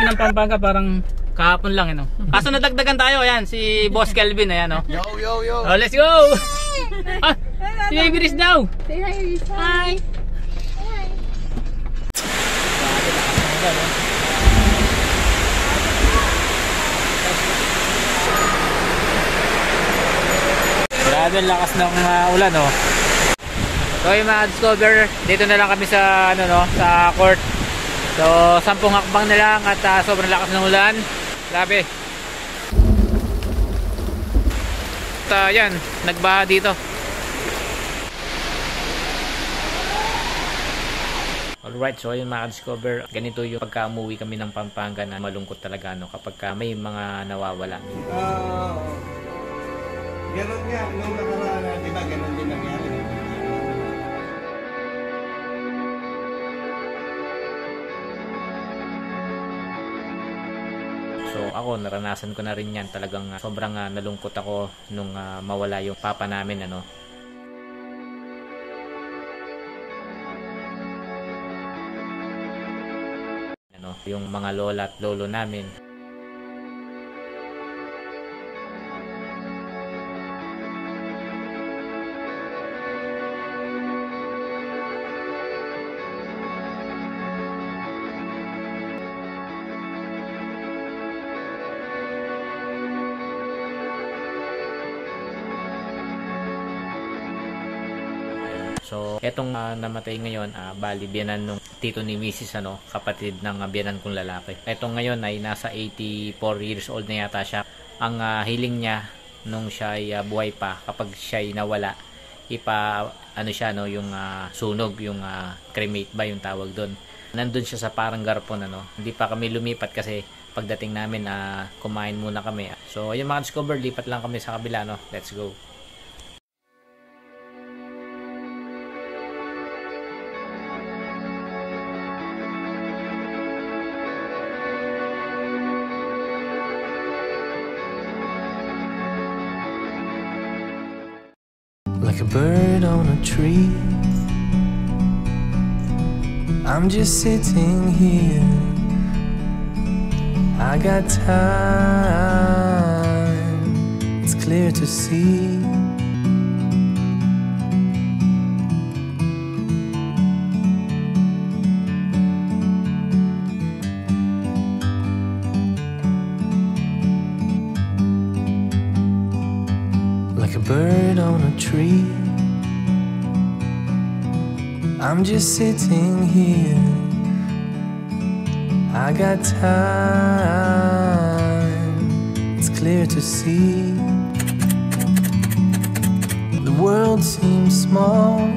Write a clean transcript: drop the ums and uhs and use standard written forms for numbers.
ng Pampanga parang kahapon lang, no? Kaso nadagdagan tayo, ayan, si Boss Kelvin, ayan, no? Yo, yo, yo! Oh, let's go! Ah, si Baby Riz daw! Say hi, Riz. Hi! Hi! Grabe ang lakas ng ulan, no? So yung mga discover, dito na lang kami sa ano, no, sa court. So 10 hakbang na lang at sobrang lakas ng ulan. Grabe. At yan, nagbaha dito. Alright, so yun mga discover, ganito yung pagka umuwi kami ng Pampanga na malungkot talaga, no, kapag may mga nawawala. Ganun nga, nung nakaraan, di ba, ganun din nangyari. So ako, naranasan ko na rin yan. Talagang sobrang nalungkot ako nung mawala yung papa namin, ano. Yung mga lola at lolo namin. So, etong namatay ngayon, bali biyanan nung tito ni Mrs. ano, kapatid ng biyanan kong lalaki. Etong ngayon ay nasa 84 years old na yata siya. Ang hiling niya nung siya ay buhay pa, kapag siya ay nawala, ano siya, no, yung sunog, yung cremate ba yung tawag doon. Nandun siya sa parang garpon, ano. Hindi pa kami lumipat kasi pagdating namin kumain muna kami. So, yung mga discover, lipat lang kami sa kabila, no. Let's go. Like a bird on a tree, I'm just sitting here. I got time, it's clear to see. Like a bird on a tree, I'm just sitting here. I got time, it's clear to see. The world seems small